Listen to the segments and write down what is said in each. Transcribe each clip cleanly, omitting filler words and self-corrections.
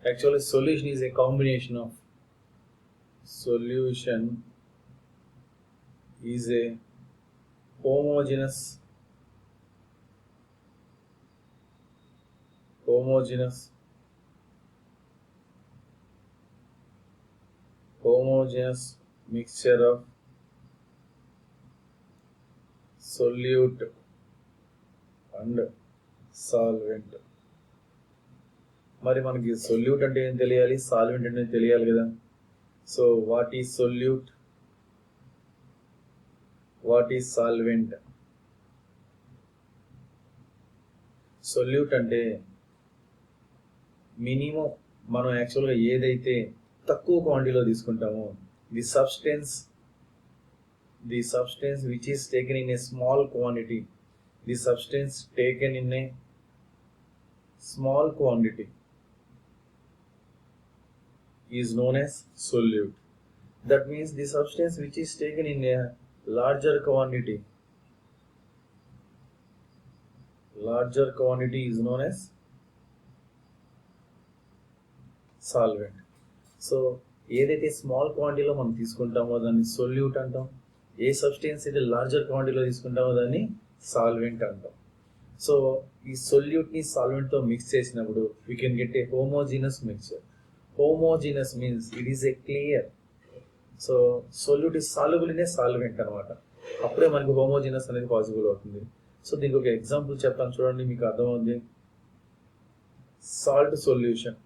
Actually, solution is a combination of solution is a homogeneous homogeneous homogeneous mixture of solute and solvent. మరి మనకి solute అంటే ఏం తెలియాలి, solvent అంటే తెలియాలి కదా. So what is solute, what is solvent? Solute అంటే మినిమం మనం యాక్చువల్గా ఏదైతే తక్కువ క్వాంటిటీలో తీసుకుంటామో the substance which is taken in a small quantity, the substance taken in a small quantity is known as solute. That means the substance which is taken in a larger quantity is known as solvent. So ఏదైతే small క్వాంటిటీలో మనం తీసుకుంటామో దాన్ని solute అంటాం, ఏ substance అయితే larger క్వాంటిటీలో తీసుకుంటామో దాన్ని సాల్వెంట్ అంటాం. సో ఈ సొల్యూట్ని సాల్వెంట్తో మిక్స్ చేసినప్పుడు we can get a homogeneous mixture. Homogeneous means it is A clear. So solute is soluble in a solvent అనమాట. అప్పుడే మనకి హోమోజీనస్ అనేది పాసిబుల్ అవుతుంది. సో దీనికి ఒక ఎగ్జాంపుల్ చెప్తాను చూడండి, మీకు అర్థమవుతుంది. Salt solution,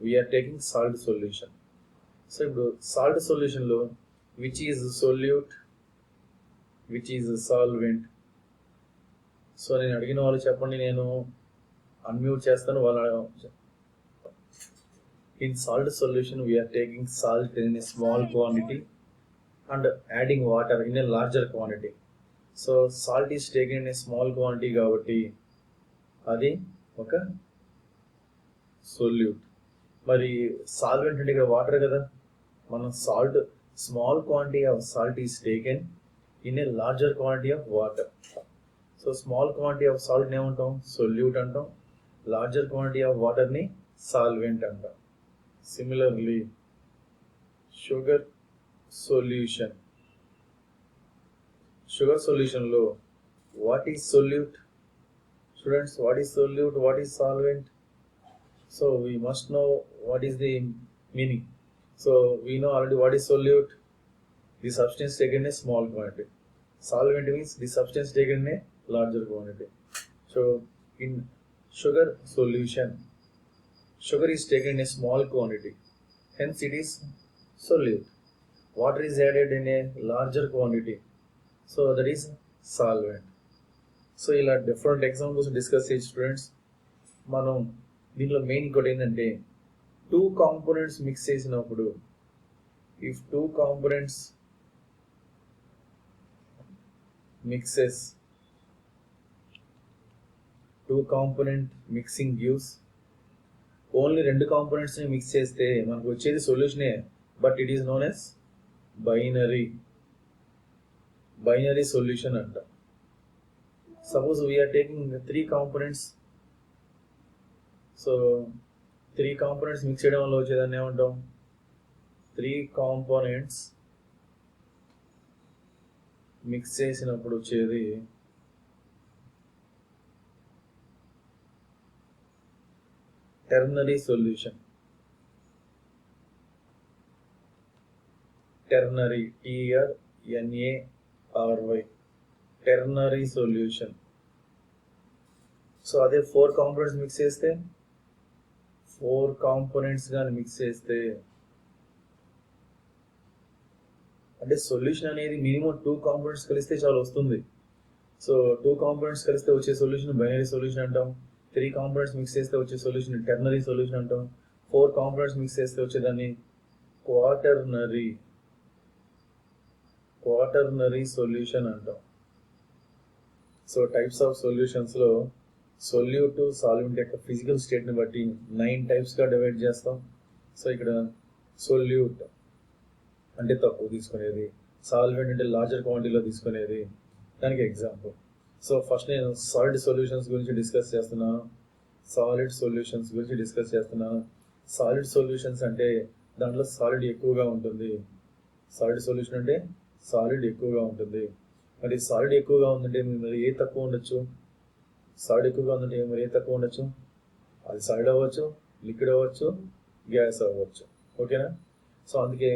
we're taking salt solution. So ఇప్పుడు సాల్ట్ సొల్యూషన్లో which is solute, which is solvent? So నేను అడిగిన వాళ్ళు చెప్పండి, నేను అన్మ్యూట్ చేస్తాను. వాళ్ళు in salt solution we are taking salt in a small quantity and adding water in a larger quantity. So salt is taken in a small quantity కాబట్టి అది ఒక సొల్యూట్. మరి సాల్వెంట్ అంటే ఇక్కడ వాటర్ కదా, మనం salt small quantity of salt is taken in a larger quantity of water. So small quantity of సాల్ట్ని ఏమంటాం, సొల్యూట్ అంటాం. లార్జర్ క్వాంటిటీ ఆఫ్ వాటర్ని సాల్వెంట్ అంటాం. Similarly, sugar solution. Sugar solution lo what is solute? Students, what is solute, what is solvent? So we must know what is the meaning. So we know already what is solute, the substance taken in a small quantity. Solvent means the substance taken in a larger quantity. So in sugar solution, sugar is taken in a small quantity, hence it is solute. Water is added in a larger quantity, so that is solvent. So ఇలా different examples discuss చేసి students, మనం దీంట్లో main ఇంకోటి ఏంటంటే two components mix చేసినప్పుడు, if two components mixes, two component mixing gives, only రెండు కాంపోనెంట్స్ని mix చేస్తే మనకు వచ్చేది సొల్యూషనే, but it is known as binary solution అంట. Suppose we're taking three components, so three components mix చేయడం వల్ల వచ్చేదాన్ని ఏమంటాం, త్రీ కాంపోనెంట్స్ మిక్స్ చేసినప్పుడు వచ్చేది ternary solution. Ternary, T-E-R-N-A-R-Y, ternary solution. So అదే ఫోర్ కాంపోనెంట్స్ మిక్స్ చేస్తే, ఫోర్ కాంపోనెంట్స్ కానీ మిక్స్ చేస్తే అంటే సొల్యూషన్ అనేది మినిమం టూ కాంపోనెంట్స్ కలిస్తే చాలా వస్తుంది. సో టూ కాంపోనెంట్స్ కలిస్తే వచ్చే సొల్యూషన్ బైనరీ సొల్యూషన్ అంటాం. త్రీ కాంపోనెంట్స్ మిక్స్ చేస్తే వచ్చే సొల్యూషన్ టెర్నరీ సొల్యూషన్ అంటాం. ఫోర్ కాంపోనెంట్స్ మిక్స్ చేస్తే వచ్చేదాన్ని క్వాటర్నరీ సొల్యూషన్ అంటాం. సో టైప్స్ ఆఫ్ సొల్యూషన్స్లో సొల్యూట్ సాల్వెంట్ యొక్క ఫిజికల్ స్టేట్ని బట్టి 9 టైప్స్గా డివైడ్ చేస్తాం. సో ఇక్కడ సొల్యూట్ అంటే తక్కువ తీసుకునేది, సాల్వెంట్ అంటే లార్జర్ క్వాంటిటీలో తీసుకునేది, దానికి ఎగ్జాంపుల్. సో ఫస్ట్ నేను సాల్ట్ సొల్యూషన్స్ గురించి డిస్కస్ చేస్తున్నాను. సాలిడ్ సొల్యూషన్స్ గురించి డిస్కస్ చేస్తున్నాను. సాలిడ్ సొల్యూషన్స్ అంటే దాంట్లో సాలిడ్ ఎక్కువగా ఉంటుంది. సాలిడ్ సొల్యూషన్ అంటే సాలిడ్ ఎక్కువగా ఉంటుంది. మరి సాలిడ్ ఎక్కువగా ఉందంటే మరి ఏ తక్కువ ఉండొచ్చు? సాలిడ్ ఎక్కువగా ఉందంటే మరి ఏ తక్కువ ఉండొచ్చు? అది సాలిడ్ అవ్వచ్చు, లిక్విడ్ అవ్వచ్చు, గ్యాస్ అవ్వచ్చు. ఓకేనా? సో అందుకే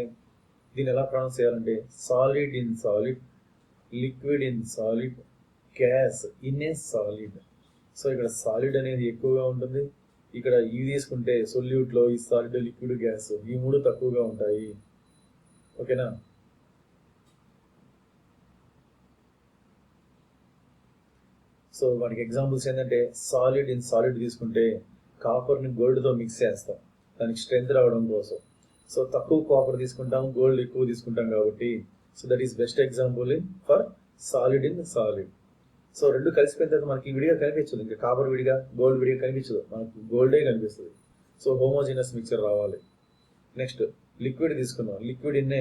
దీన్ని ఎలా ప్రొనౌన్స్ చేయాలంటే solid in solid, liquid in solid, gas in a solid. So ఇక్కడ సాలిడ్ అనేది ఎక్కువగా ఉంటుంది. ఇక్కడ ఇవి తీసుకుంటే సొల్యూట్లో ఈ సాలిడ్, లిక్విడ్, గ్యాస్ ఈ మూడు తక్కువగా ఉంటాయి. ఓకేనా? సో వాటికి ఎగ్జాంపుల్స్ ఏంటంటే సాలిడ్ ఇన్ సాలిడ్ తీసుకుంటే కాపర్ని గోల్డ్తో మిక్స్ చేస్తాం దానికి స్ట్రెంత్ రావడం కోసం. సో తక్కువ కాపర్ తీసుకుంటాం, గోల్డ్ ఎక్కువ తీసుకుంటాం కాబట్టి so that is best example for solid in solid. So రెండు కలిసిపోయిన తర్వాత మనకి విడిగా కనిపించదు, ఇంకా కాపర్ విడిగా గోల్డ్ విడిగా కనిపించదు, మనకు గోల్డే కనిపిస్తుంది. సో హోమోజినస్ మిక్చర్ రావాలి. నెక్స్ట్ లిక్విడ్ తీసుకున్నాం, liquid in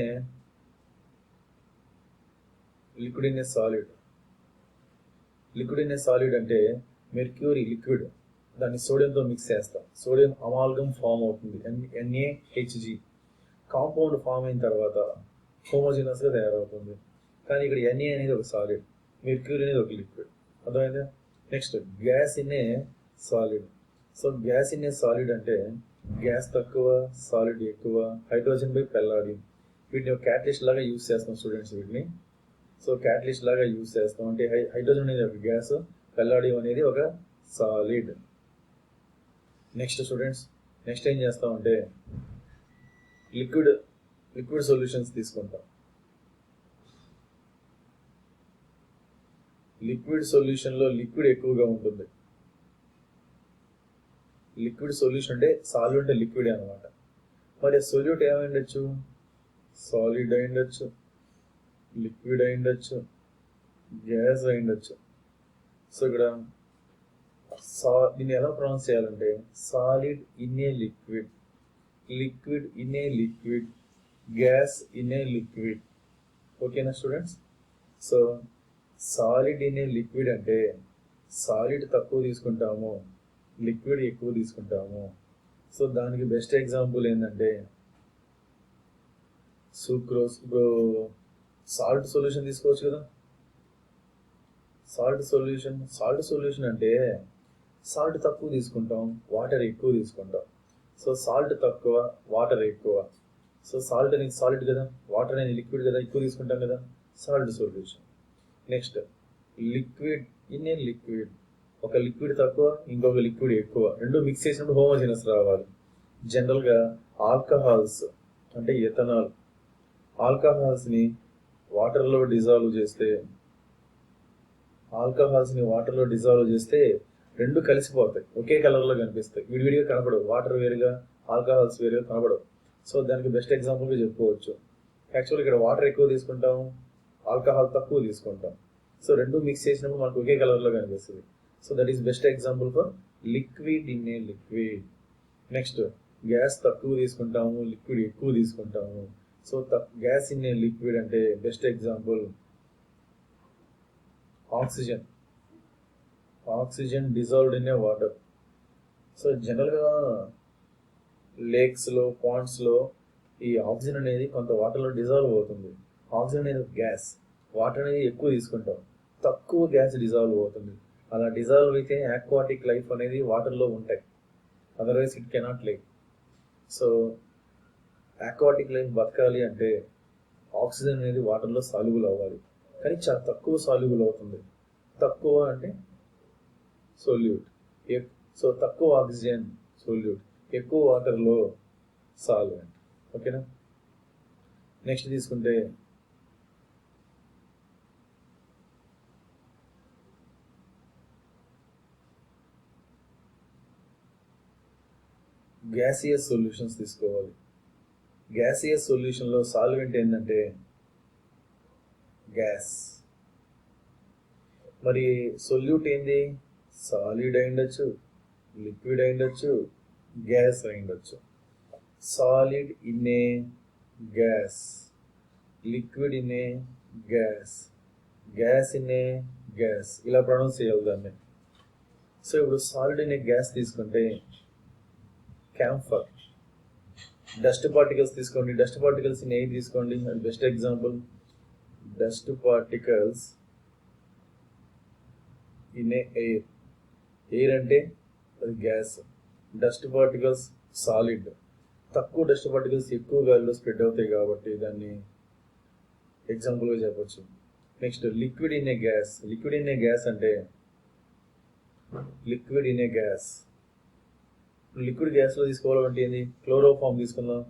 a solid. Liquid in a solid అంటే మెర్క్యూరీ లిక్విడ్, దాన్ని సోడియంతో మిక్స్ చేస్తాం, సోడియం అమాల్గమ్ ఫామ్ అవుతుంది, NaHg. కాంపౌండ్ ఫామ్ అయిన తర్వాత హోమోజినస్గా తయారవుతుంది. కానీ ఇక్కడ Na అనేది ఒక సాలిడ్, మెర్క్యూరీ అనేది ఒక లిక్విడ్. అర్థమైందా? Next gas in a solid. So gas in a solid అంటే గ్యాస్ తక్కువ, సాలిడ్ ఎక్కువ, హైడ్రోజన్ బై పెల్లాడియం. వీటిని ఒక క్యాటలిస్ట్ లాగా యూజ్ చేస్తాం స్టూడెంట్స్. వీటిని సో క్యాటలిస్ట్ లాగా యూజ్ చేస్తాం. అంటే హైడ్రోజన్ అనేది ఒక గ్యాస్, పెల్లాడియం అనేది ఒక సాలిడ్. నెక్స్ట్ స్టూడెంట్స్, నెక్స్ట్ ఏం చేస్తామంటే లిక్విడ్ సొల్యూషన్స్ తీసుకుంటాం. లిక్విడ్ సొల్యూషన్లో లిక్విడ్ ఎక్కువగా ఉంటుంది. లిక్విడ్ సొల్యూషన్ అంటే సాల్వెంట్ లిక్విడ్ అనమాట. మరి సొల్యూట్ ఏమై ఉండొచ్చు? సాలిడ్ అయి ఉండొచ్చు, లిక్విడ్ అయి ఉండొచ్చు, గ్యాస్ అయి ఉండొచ్చు. సో ఇక్కడ దీన్ని ఎలా ప్రొనౌన్స్ చేయాలంటే solid in a liquid, liquid in a liquid, gas in a liquid. ఓకేనా students? So solid in a liquid అంటే సాలిడ్ తక్కువ తీసుకుంటాము, లిక్విడ్ ఎక్కువ తీసుకుంటాము. సో దానికి బెస్ట్ ఎగ్జాంపుల్ ఏంటంటే సూక్రోస్. ఇప్పుడు సాల్ట్ సొల్యూషన్ తీసుకోవచ్చు కదా. సాల్ట్ సొల్యూషన్ అంటే సాల్ట్ తక్కువ తీసుకుంటాం, వాటర్ ఎక్కువ తీసుకుంటాం. సో సాల్ట్ తక్కువ, వాటర్ ఎక్కువ. సో సాల్ట్ అనేది సాలిడ్ కదా, వాటర్ అనేది లిక్విడ్ కదా, ఎక్కువ తీసుకుంటాం కదా, salt solution. Next liquid in a liquid, ఒక లిక్విడ్ తక్కువ, ఇంకొక లిక్విడ్ ఎక్కువ, రెండు మిక్స్ చేసినప్పుడు హోమోజినస్ రావాలి. జనరల్గా ఆల్కహాల్స్ అంటే ఎథనాల్, ఆల్కహాల్స్ని వాటర్లో డిజాల్వ్ చేస్తే రెండు కలిసిపోతాయి, ఒకే కలర్లో కనిపిస్తాయి, విడివిడిగా కనపడవు. వాటర్ వేరుగా, ఆల్కహాల్స్ వేరుగా కనపడవు. సో దానికి బెస్ట్ ఎగ్జాంపుల్గా చెప్పుకోవచ్చు. యాక్చువల్గా ఇక్కడ వాటర్ ఎక్కువ తీసుకుంటాం, ఆల్కహాల్ తక్కువ తీసుకుంటాం. సో రెండు మిక్స్ చేసినప్పుడు మనకు ఒకే కలర్లో కనిపిస్తుంది. So that is best example for liquid in a liquid. Next gas తక్కువ తీసుకుంటాము, లిక్విడ్ ఎక్కువ తీసుకుంటాము. So gas in a liquid అంటే best example oxygen dissolved in a water. So జనరల్గా లేక్స్లో, పాండ్స్లో ఈ ఆక్సిజన్ అనేది కొంత వాటర్లో డిజాల్వ్ అవుతుంది. ఆక్సిజన్ అనేది గ్యాస్, వాటర్ అనేది ఎక్కువ తీసుకుంటాం, తక్కువ గ్యాస్ డిజాల్వ్ అవుతుంది. అలా డిజాల్వ్ అయితే ఆక్వాటిక్ లైఫ్ అనేది వాటర్లో ఉంటాయి, otherwise it cannot live. So aquatic life బతకాలి అంటే ఆక్సిజన్ అనేది వాటర్లో సాల్యుబుల్ అవ్వాలి, కానీ చాలా తక్కువ సాల్యుబుల్ అవుతుంది. తక్కువ అంటే సొల్యూట్. సో తక్కువ ఆక్సిజన్ సొల్యూట్, ఎక్కువ వాటర్లో సాల్వెంట్. ఓకేనా? నెక్స్ట్ తీసుకుంటే గ్యాసియస్ సొల్యూషన్స్ తీసుకోవాలి. గ్యాసియస్ సొల్యూషన్లో సాల్వెంట్ ఏంటంటే గ్యాస్. మరి సొల్యూట్ ఏంది? సాలిడ్ అయి ఉండొచ్చు, లిక్విడ్ అయి ఉండొచ్చు, గ్యాస్ అయి ఉండొచ్చు. Solid in a gas, liquid in a gas, gas in a gas, ఇలా ప్రొనౌన్స్ చేయాలి దాన్ని. సో ఇప్పుడు సాలిడ్ అనే గ్యాస్ తీసుకుంటే క్యాంఫర్, డస్ట్ పార్టికల్స్ తీసుకోండి, డస్ట్ పార్టికల్స్ ఇన్ ఎయిర్ తీసుకోండి, అది best example. Dust particles in air, air అంటే అది గ్యాస్, డస్ట్ పార్టికల్స్ సాలిడ్. తక్కువ డస్ట్ పార్టికల్స్ ఎక్కువ గాలిలో స్ప్రెడ్ అవుతాయి కాబట్టి దాన్ని ఎగ్జాంపుల్గా చెప్పచ్చు. Next liquid in a gas. Liquid in a gas అంటే liquid in a gas, liquid గ్యాస్లో తీసుకోవాలంటే ఏంది, క్లోరోఫామ్ తీసుకుందాం,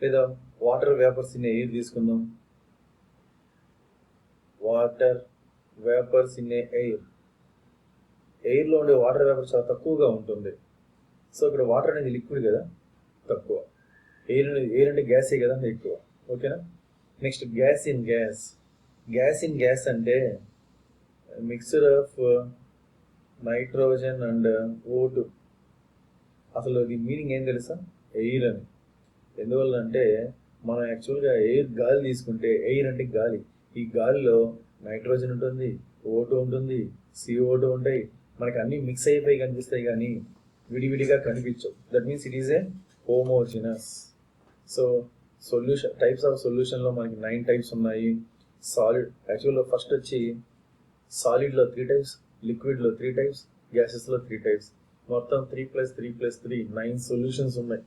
లేదా వాటర్ వేపర్స్ ఇన్ ఎయిర్ తీసుకుందాం. వాటర్ వేపర్స్ ఇన్ ఎయిర్, ఎయిర్లో ఉండే వాటర్ వేపర్ చాలా తక్కువగా ఉంటుంది. సో ఇక్కడ వాటర్ అనేది లిక్విడ్ కదా, తక్కువ. ఎయిర్ అంటే గ్యాసే కదా, ఎక్కువ. ఓకేనా. Next gas in gas. Gas in gas అంటే mixture of nitrogen and O2. అసలు ఇది మీనింగ్ ఏం తెలుసా, ఎయిర్ అని. ఎందువల్ల అంటే మనం యాక్చువల్గా ఎయిర్ గాలి తీసుకుంటే, ఎయిర్ అంటే గాలి, ఈ గాలిలో నైట్రోజన్ ఉంటుంది, O2 ఉంటుంది, CO2 ఉంటాయి. మనకి అన్ని మిక్స్ అయిపోయి కనిపిస్తాయి కానీ విడివిడిగా కనిపించవు. That means it is a homogeneous. So solution, types of సొల్యూషన్లో మనకి 9 టైప్స్ ఉన్నాయి. సాలిడ్ యాక్చువల్గా ఫస్ట్ వచ్చి సాలిడ్లో 3 టైప్స్, లిక్విడ్లో 3 టైప్స్, గ్యాసెస్లో 3 టైప్స్. మొత్తం 3 + 3 + 3 9 సొల్యూషన్స్ ఉన్నాయి.